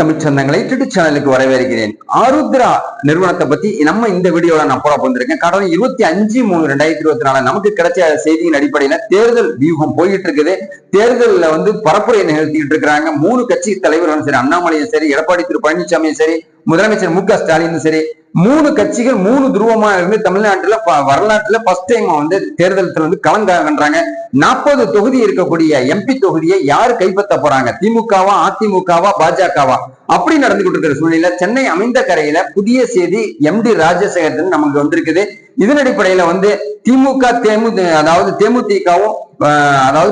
தமிழ் சொந்தங்களை யூடியூப் சேனலுக்கு வரவேற்கிறேன். ஆருத்ரா நிறுவனத்தை பத்தி நம்ம இந்த வீடியோல நான் போட வந்திருக்கேன். கடந்த 25/3/2024 நமக்கு கிடைச்ச செய்தியின் அடிப்படையில தேர்தல் வியூகம் போயிட்டு இருக்குது. தேர்தலில் பரப்புரை நிகழ்த்திட்டு இருக்கிறாங்க. 3 கட்சி தலைவர்களும் சரி, அண்ணாமலையும் சரி, எடப்பாடி திரு பழனிசாமியும் சரி, முதலமைச்சர் மு க ஸ்டாலினும் சரி, 3 கட்சிகள் 3 துருவமா இருந்து தமிழ்நாட்டுல வரலாற்றுல ஃபர்ஸ்ட் டைம் தேர்தல் கலந்தாங்கன்றாங்க. 40 தொகுதி இருக்கக்கூடிய எம்பி தொகுதியை யாரு கைப்பற்ற போறாங்க? திமுகவா, அதிமுகவா, பாஜகவா? அப்படி நடந்துகிட்டு இருக்கிற சூழ்நிலை சென்னை அமைந்த கரையில புதிய செய்தி எம்டி ராஜசேகரன் நமக்கு வந்திருக்குது. இதன் அடிப்படையில திமுக அதாவது தேமுதிகவும்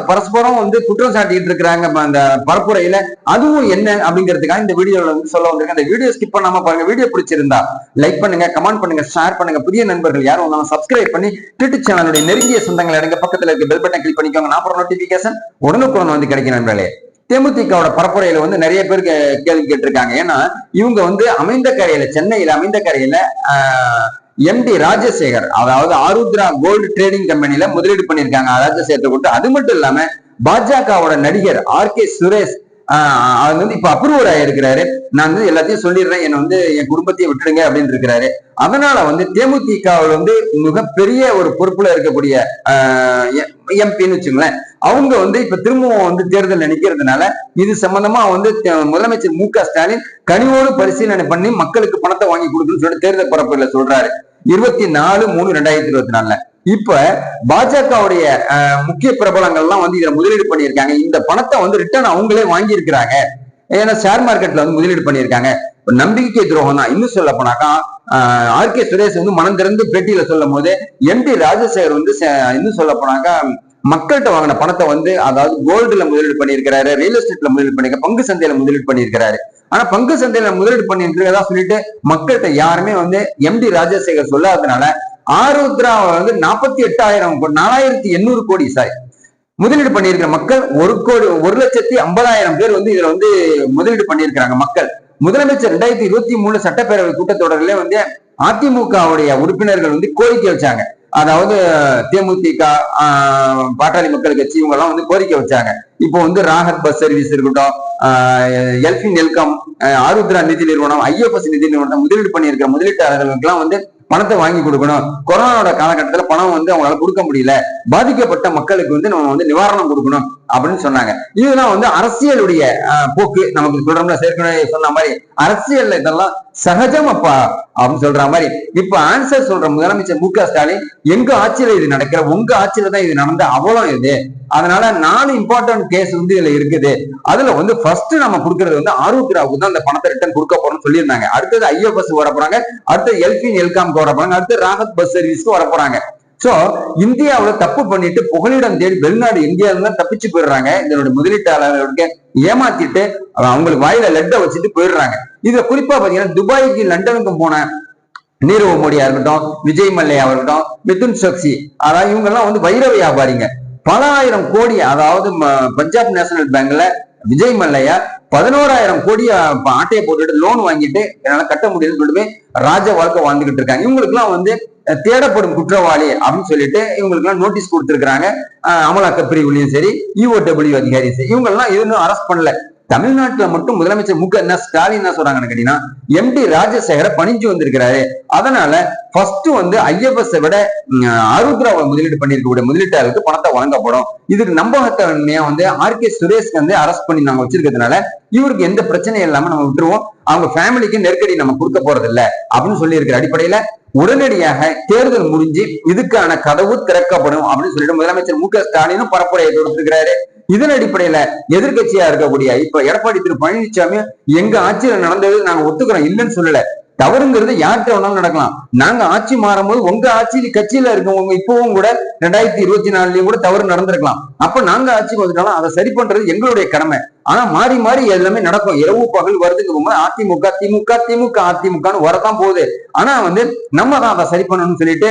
பரஸ்பரம் குற்றம் சாட்டிட்டு இருக்கிறாங்க அந்த பரப்புரையில. அதுவும் என்ன அப்படிங்கிறதுக்காக இந்த வீடியோல சொல்ல வந்திருக்கேன். அந்த வீடியோ ஸ்கிப் பண்ணாம பாருங்க. வீடியோ பிடிச்சிருந்தா லைக் பண்ணுங்க, கமெண்ட் பண்ணுங்க, ஷேர் பண்ணுங்க. புதிய நண்பர்கள் யாரும் வந்தாலும் சப்ஸ்கிரைப் பண்ணி யூடியூப் சேனலுடைய நெருங்கிய சொந்தங்கள் இடங்க பக்கத்துல இருக்க பெல் பட்டன் கிளிக் பண்ணிக்கோங்க. நான் போற நோட்டிபிகேஷன் உடனுக்குடன் கிடைக்கும் நண்பர்களே. தேமுதிகவோட பரப்புரையில நிறைய பேர் கேள்வி கேட்டிருக்காங்க. ஏன்னா இவங்க அமைந்த கரையில, சென்னையில அமைந்த கரையில எம்டி ராஜசேகர், அதாவது ஆருத்ரா கோல்டு ட்ரேடிங் கம்பெனில முதலீடு பண்ணிருக்காங்க ராஜசேகர் கூட்டு. அது மட்டும் இல்லாம பாஜகவோட நடிகர் RK சுரேஷ் இப்ப அப்ரூவர் ஆயிருக்கிறாரு. நான் எல்லாத்தையும் சொல்லிடுறேன், என்ன என் குடும்பத்தையே விட்டுடுங்க அப்படின்னு இருக்கிறாரு. அதனால தேமுதிகவில் மிகப்பெரிய ஒரு பொறுப்புல இருக்கக்கூடிய எம்பின்னு வச்சுங்களேன், அவங்க இப்ப திரும்பவும் தேர்தல் நினைக்கிறதுனால இது சம்பந்தமா முதலமைச்சர் மு க ஸ்டாலின் கனிவோடு பரிசீலனை பண்ணி மக்களுக்கு பணத்தை வாங்கி கொடுக்கணும்னு சொல்லிட்டு தேர்தல் பரப்புல சொல்றாரு. 24/3/2024 இப்ப பாஜகவுடைய முக்கிய பிரபலங்கள்லாம் இதுல முதலீடு பண்ணியிருக்காங்க. இந்த பணத்தை ரிட்டர்ன் அவங்களே வாங்கி இருக்கிறாங்க. ஏன்னா ஷேர் மார்க்கெட்ல முதலீடு பண்ணியிருக்காங்க. நம்பிக்கை துரோகம் தான். இன்னும் சொல்ல போனாக்கா RK சுரேஷ் மனம் திறந்து பேட்டியில சொல்லும் போது எம்டி ராஜசேகர் இன்னும் சொல்ல போனாக்கா மக்கள்கிட்ட வாங்கின பணத்தை அதாவது கோல்டுல முதலீடு பண்ணியிருக்கிறாரு, ரியல் எஸ்டேட்ல முதலீடு பண்ணிருக்க, பங்கு சந்தையில முதலீடு பண்ணியிருக்கிறாரு. ஆனா பங்கு சந்தையில முதலீடு பண்ணிருக்கிறதா சொல்லிட்டு மக்கள்கிட்ட யாருமே எம்டி ராஜசேகர் சொல்லாததுனால ஆருத்ரா 48,800 கோடி முதலீடு பண்ணியிருக்கிற மக்கள் 1,50,000 பேர் இதுல முதலீடு பண்ணியிருக்கிறாங்க மக்கள். முதலமைச்சர் 2023 சட்டப்பேரவை கூட்டத்தொடரிலே அதிமுகவுடைய உறுப்பினர்கள் கோரிக்கை வச்சாங்க. அதாவது தேமுதிக, பாட்டாளி மக்கள் கட்சி இவங்க எல்லாம் கோரிக்கை வச்சாங்க. இப்போ ராகத் பஸ் சர்வீஸ் இருக்கட்டும், எல்பின் எல்கம், ஆருத்ரா நிதி நிறுவனம், IFS நிதி நிறுவனம் முதலீடு பண்ணியிருக்கிற முதலீட்டாளர்களுக்கு எல்லாம் பணத்தை வாங்கி கொடுக்கணும். கொரோனாவோட காலகட்டத்துல பணம் அவங்களால கொடுக்க முடியல, பாதிக்கப்பட்ட மக்களுக்கு நம்ம நிவாரணம் கொடுக்கணும் அப்படின்னு சொன்னாங்க. இதெல்லாம் அரசியலுடைய போக்கு. நமக்கு சொல்றோம்ல, ஏற்கனவே சொன்ன மாதிரி அரசியல் இதெல்லாம் சகஜம் அப்பா அப்படின்னு சொல்ற மாதிரி இப்ப ஆன்சர் சொல்ற முதலமைச்சர் மு க ஸ்டாலின், எங்க ஆட்சியில இது நடக்கிற, உங்க ஆட்சியில தான் இது நடந்த அவலம் இது. அதனால 4 இம்பார்ட்டன்ட் கேஸ் இதுல இருக்குது. அதுல ஃபர்ஸ்ட் நம்ம கொடுக்கறது ஆருத்ராவுக்கு தான் அந்த பணத்தை ரிட்டர்ன் கொடுக்க போறோம்னு சொல்லியிருந்தாங்க. அடுத்தது IFS வர போறாங்க, அடுத்தது எல்பின் எல்காம் வர போறாங்க, அடுத்து ராகத் பஸ் சர்வீஸ்க்கு வர போறாங்க. சோ இந்தியாவில தப்பு பண்ணிட்டு புகலிடம் தேடி வெளிநாடு இந்தியாவில தான் தப்பிச்சு போயிடுறாங்க. இதனுடைய முதலீட்டாளர்களுக்கு ஏமாத்திட்டு அவங்களுக்கு வாயில லெட்ட வச்சுட்டு போயிடுறாங்க. இதுல குறிப்பா பாத்தீங்கன்னா துபாய்க்கு, லண்டனுக்கும் போன நீரவ் மோடியா இருக்கட்டும், விஜய் மல்லையா இருக்கட்டும், மிதுன் சோக்சி, அதாவது இவங்க எல்லாம் வைர வியாபாரிங்க. பல ஆயிரம் கோடி, அதாவது பஞ்சாப் நேஷனல் பேங்க்ல விஜய் மல்லையா 11,000 கோடி ஆட்டையை போட்டுட்டு லோன் வாங்கிட்டு என்னால கட்ட முடியுதுன்னு சொல்லிட்டு ராஜ வாழ்க்கை வாழ்ந்துகிட்டு இருக்காங்க. இவங்களுக்கு எல்லாம் தேடப்படும் குற்றவாளி அப்படின்னு சொல்லிட்டு இவங்களுக்கு எல்லாம் நோட்டீஸ் கொடுத்திருக்கிறாங்க. அமலாக்க பிரிவுலையும் சரி, EOW அதிகாரி சரி, இவங்க எல்லாம் இன்னும் அரெஸ்ட் பண்ணல. தமிழ்நாட்டுல மட்டும் முதலமைச்சர் மு க ஸ்டாலின் என்ன சொல்றாங்கன்னு கேட்டீங்கன்னா, எம்டி ராஜசேகர பணிஞ்சு வந்திருக்கிறாரு. அதனால ஃபர்ஸ்ட் IFS விட ஆருத்ராவை முதலீடு பண்ணிருக்கக்கூடிய முதலீட்டாளருக்கு பணத்தை வழங்கப்படும். இதுக்கு நம்பகத்தன்மையா RK சுரேஷ் அரெஸ்ட் பண்ணி நாங்க வச்சிருக்கிறதுனால இவருக்கு எந்த பிரச்சனையும் இல்லாம நம்ம விட்டுருவோம், அவங்க ஃபேமிலிக்கு நெருக்கடி நம்ம கொடுக்க போறது இல்லை அப்படின்னு சொல்லி இருக்கிற அடிப்படையில உடனடியாக தேர்தல் முடிஞ்சு இதுக்கான கதவு திறக்கப்படும் அப்படின்னு சொல்லிட்டு முதலமைச்சர் மு க ஸ்டாலினும் பரப்புரையை தொடுத்திருக்கிறாரு. இதன் அடிப்படையில எதிர்கட்சியா இருக்கக்கூடிய இப்ப எடப்பாடி திரு பழனிசாமி, எங்க ஆட்சியில நடந்தது நாங்க ஒத்துக்கிறோம், இல்லைன்னு சொல்லல. தவறுங்கிறது யார்கிட்ட வேணாலும் நடக்கலாம். நாங்க ஆட்சி மாறும்போது உங்க ஆட்சி கட்சியில இருக்கவங்க இப்பவும் கூட 2024 கூட தவறு நடந்திருக்கலாம். அப்ப நாங்க ஆட்சிக்கு வந்துட்டாலும் அதை சரி பண்றது எங்களுடைய கடமை. ஆனா மாறி மாறி எல்லாமே நடக்கும். இரவு பகல் வருதுக்கு போகும்போது அதிமுக திமுக திமுக அதிமுகன்னு வரதான் போகுது. ஆனா நம்ம தான் அதை சரி பண்ணணும்னு சொல்லிட்டு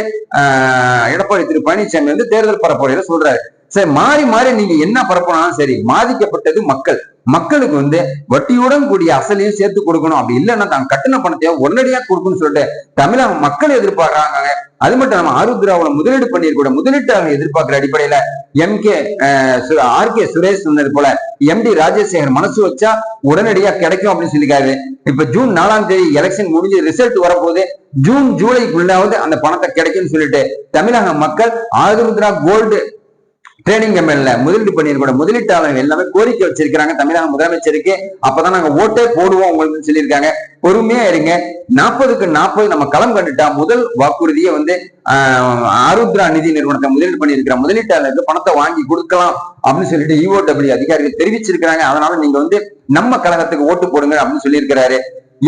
எடப்பாடி திரு பழனிசாமி தேர்தல் பரப்புரையில சொல்றாரு. சரி, மாறி மாறி நீங்க என்ன பரப்பனாலும் சரி, பாதிக்கப்பட்டது மக்கள். மக்களுக்கு வந்து வட்டியுடன் கூடிய அசலையும் சேர்த்து கொடுக்கணும். அப்படி இல்லைன்னா தான் கட்டண பணத்தையோ உடனடியா கொடுக்கணும்னு சொல்லிட்டு தமிழக மக்கள் எதிர்பார்க்கறாங்க. அது மட்டும் நம்ம ஆருத்ராவுல முதலீடு பண்ணிருக்க முதலீட்டாளர்கள் எதிர்பார்க்கிற அடிப்படையில ஆர் கே சுரேஷ் சொன்னது போல எம்டி ராஜசேகர் மனசு வச்சா உடனடியா கிடைக்கும் அப்படின்னு சொல்லிருக்காரு. இப்ப ஜூன் 4ஆம் தேதி எலெக்ஷன் முடிஞ்சு ரிசல்ட் வரப்போது, ஜூன் ஜூலைக்குள்ளாவது அந்த பணத்தை கிடைக்கும்னு சொல்லிட்டு தமிழக மக்கள் ஆருத்ரா கோல்டு ட்ரேடிங் கம்பெனில முதலீடு பண்ணிருக்க முதலீட்டாளர்கள் எல்லாமே கோரிக்கை வச்சிருக்காங்க தமிழக முதலமைச்சருக்கு. அப்பதான் நாங்க ஓட்டே போடுவோம் உங்களுக்கு சொல்லியிருக்காங்க. பொறுமையா இருங்க. 40க்கு 40 நம்ம களம் கண்டுட்டா முதல் வாக்குறுதியை வந்து ஆருத்ரா நிதி நிறுவனத்தை முதலீடு பண்ணியிருக்கிற முதலீட்டாளருக்கு பணத்தை வாங்கி கொடுக்கலாம் அப்படின்னு சொல்லிட்டு EOW அதிகாரிகள் தெரிவிச்சிருக்கிறாங்க. அதனால நீங்க வந்து நம்ம கழகத்துக்கு ஓட்டு போடுங்க அப்படின்னு சொல்லியிருக்கிறாரு.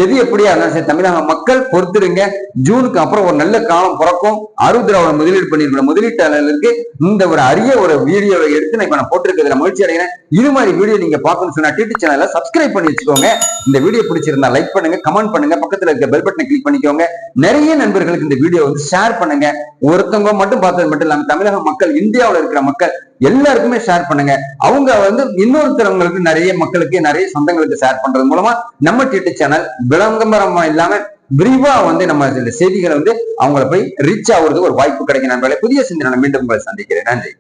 எது எப்படியா இருந்தாலும் சரி, தமிழக மக்கள் பொறுத்துருங்க. ஜூனுக்கு அப்புறம் ஒரு நல்ல காலம் பிறக்கும். ஆருத்ராவோட முதலீடு பண்ணிருக்கிற முதலீட்டாளர்களுக்கு இந்த ஒரு அரிய ஒரு வீடியோவை எடுத்து நான் போட்டிருக்கிறதுல மகிழ்ச்சி அடைகிறேன். இது மாதிரி வீடியோ நீங்க பார்க்கணும்னு சொன்னா டிடி சேனலை சப்ஸ்கிரைப் பண்ணி வச்சுக்கோங்க. இந்த வீடியோ பிடிச்சிருந்தா லைக் பண்ணுங்க, கமெண்ட் பண்ணுங்க, பக்கத்துல இருக்க பெல் பட்டனை கிளிக் பண்ணிக்கோங்க. நிறைய நண்பர்களுக்கு இந்த வீடியோ வந்து ஷேர் பண்ணுங்க. ஒருத்தவங்க மட்டும் பார்த்தது மட்டும் இல்லாம தமிழக மக்கள், இந்தியாவில் இருக்கிற மக்கள் எல்லாருக்குமே ஷேர் பண்ணுங்க. அவங்க வந்து இன்னொருத்தரவங்களுக்கு, நிறைய மக்களுக்கு, நிறைய சொந்தங்களுக்கு ஷேர் பண்றது மூலமா நம்ம டிடி சேனல் விளம்பரமா இல்லாம விரிவா வந்து நம்ம செய்திகளை வந்து அவங்களை போய் ரீச் ஆகுறதுக்கு ஒரு வாய்ப்பு கிடைக்கும். நண்பர்களே, புதிய சிந்தனை மீண்டும் உங்களை சந்திக்கிறேன். நன்றி.